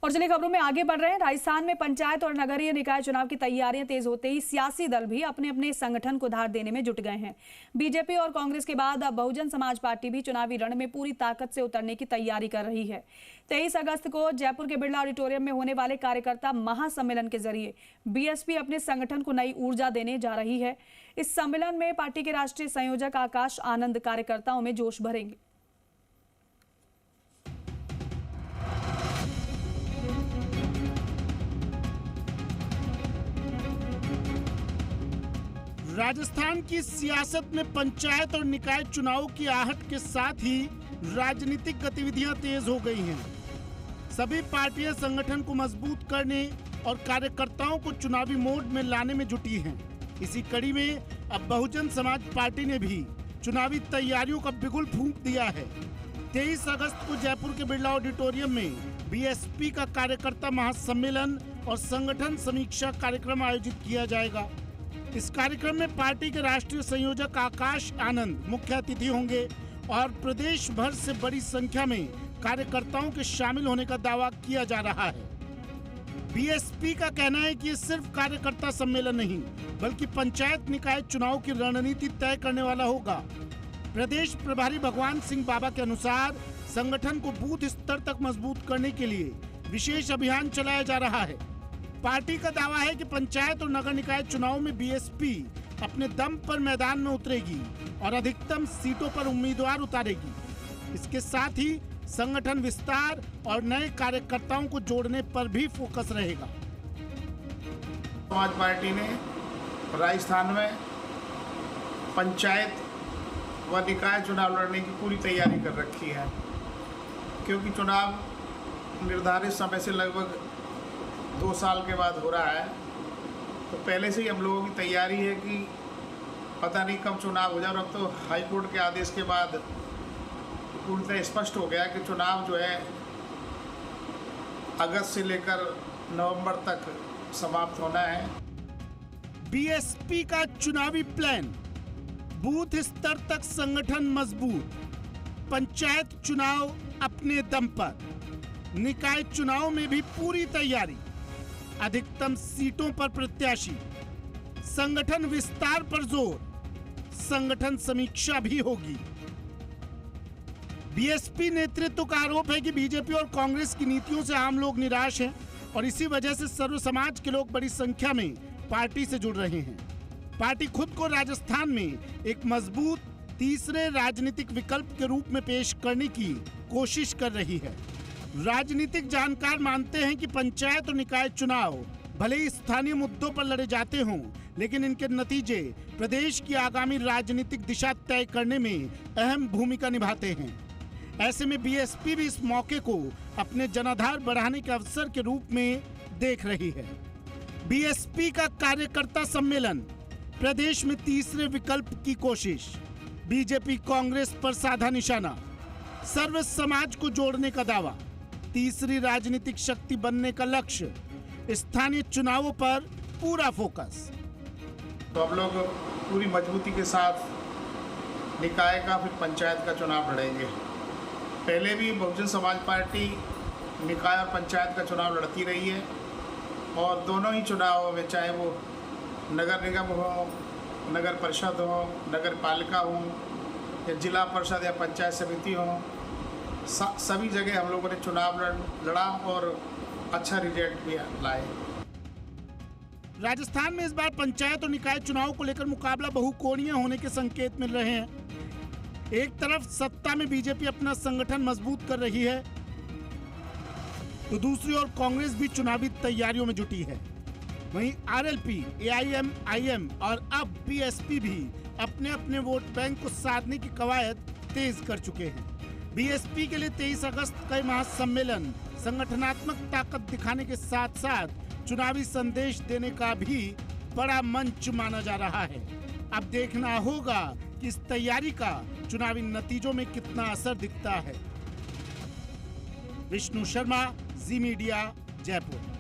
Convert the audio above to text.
और चलिए खबरों में आगे बढ़ रहे हैं। राजस्थान में पंचायत और नगरीय निकाय चुनाव की तैयारियां तेज होते ही सियासी दल भी अपने अपने संगठन को धार देने में जुट गए हैं। बीजेपी और कांग्रेस के बाद अब बहुजन समाज पार्टी भी चुनावी रण में पूरी ताकत से उतरने की तैयारी कर रही है। 23 अगस्त को जयपुर के बिरला ऑडिटोरियम में होने वाले कार्यकर्ता महासम्मेलन के जरिए बीएसपी अपने संगठन को नई ऊर्जा देने जा रही है। इस सम्मेलन में पार्टी के राष्ट्रीय संयोजक आकाश आनंद कार्यकर्ताओं में जोश भरेंगे। राजस्थान की सियासत में पंचायत और निकाय चुनाव की आहट के साथ ही राजनीतिक गतिविधियां तेज हो गई हैं। सभी पार्टियां संगठन को मजबूत करने और कार्यकर्ताओं को चुनावी मोड में लाने में जुटी हैं। इसी कड़ी में अब बहुजन समाज पार्टी ने भी चुनावी तैयारियों का बिगुल फूंक दिया है। 23 अगस्त को जयपुर के बिरला ऑडिटोरियम में बीएसपी का कार्यकर्ता महासम्मेलन और संगठन समीक्षा कार्यक्रम आयोजित किया जाएगा। इस कार्यक्रम में पार्टी के राष्ट्रीय संयोजक आकाश आनंद मुख्य अतिथि होंगे और प्रदेश भर से बड़ी संख्या में कार्यकर्ताओं के शामिल होने का दावा किया जा रहा है। बीएसपी का कहना है कि ये सिर्फ कार्यकर्ता सम्मेलन नहीं बल्कि पंचायत निकाय चुनाव की रणनीति तय करने वाला होगा। प्रदेश प्रभारी भगवान सिंह बाबा के अनुसार संगठन को बूथ स्तर तक मजबूत करने के लिए विशेष अभियान चलाया जा रहा है। पार्टी का दावा है कि पंचायत और नगर निकाय चुनाव में बीएसपी अपने दम पर मैदान में उतरेगी और अधिकतम सीटों पर उम्मीदवार उतारेगी। इसके साथ ही संगठन विस्तार और नए कार्यकर्ताओं को जोड़ने पर भी फोकस रहेगा। समाज पार्टी ने राजस्थान में पंचायत व निकाय चुनाव लड़ने की पूरी तैयारी कर रखी है, क्योंकि चुनाव निर्धारित समय से लगभग 2 साल के बाद हो रहा है। तो पहले से ही हम लोगों की तैयारी है कि पता नहीं कब चुनाव हो जाए। और अब तो हाईकोर्ट के आदेश के बाद पूर्णतः स्पष्ट हो गया कि चुनाव जो है अगस्त से लेकर नवंबर तक समाप्त होना है। बीएसपी का चुनावी प्लान, बूथ स्तर तक संगठन मजबूत, पंचायत चुनाव अपने दम पर, निकाय चुनाव में भी पूरी तैयारी, अधिकतम सीटों पर प्रत्याशी, संगठन विस्तार पर जोर, संगठन समीक्षा भी होगी। बीएसपी नेतृत्व का आरोप है कि बीजेपी और कांग्रेस की नीतियों से आम लोग निराश हैं और इसी वजह से सर्व समाज के लोग बड़ी संख्या में पार्टी से जुड़ रहे हैं। पार्टी खुद को राजस्थान में एक मजबूत तीसरे राजनीतिक विकल्प के रूप में पेश करने की कोशिश कर रही है। राजनीतिक जानकार मानते हैं कि पंचायत और निकाय चुनाव भले ही स्थानीय मुद्दों पर लड़े जाते हों, लेकिन इनके नतीजे प्रदेश की आगामी राजनीतिक दिशा तय करने में अहम भूमिका निभाते हैं। ऐसे में बीएसपी भी इस मौके को अपने जनाधार बढ़ाने के अवसर के रूप में देख रही है। बीएसपी का कार्यकर्ता सम्मेलन, प्रदेश में तीसरे विकल्प की कोशिश, बीजेपी कांग्रेस पर साधा निशाना, सर्व समाज को जोड़ने का दावा, तीसरी राजनीतिक शक्ति बनने का लक्ष्य, स्थानीय चुनावों पर पूरा फोकस। तो हम लोग पूरी मजबूती के साथ निकाय का फिर पंचायत का चुनाव लड़ेंगे। पहले भी बहुजन समाज पार्टी निकाय और पंचायत का चुनाव लड़ती रही है और दोनों ही चुनावों में, चाहे वो नगर निगम हो, नगर परिषद हो, नगर पालिका हो या जिला परिषद या पंचायत समिति हो, सभी जगह हम लोगों ने चुनाव लड़ा और अच्छा रिजल्ट भी लाए। राजस्थान में इस बार पंचायत और निकाय चुनाव को लेकर मुकाबला बहुकोणीय होने के संकेत मिल रहे हैं। एक तरफ सत्ता में बीजेपी अपना संगठन मजबूत कर रही है, तो दूसरी ओर कांग्रेस भी चुनावी तैयारियों में जुटी है। वहीं आरएलपी, एआईएमआईएम और अब बीएसपी भी अपने अपने वोट बैंक को साधने की कवायद तेज कर चुके हैं। बीएसपी के लिए 23 अगस्त का महासम्मेलन संगठनात्मक ताकत दिखाने के साथ साथ चुनावी संदेश देने का भी बड़ा मंच माना जा रहा है। अब देखना होगा कि इस तैयारी का चुनावी नतीजों में कितना असर दिखता है। विष्णु शर्मा, जी मीडिया, जयपुर।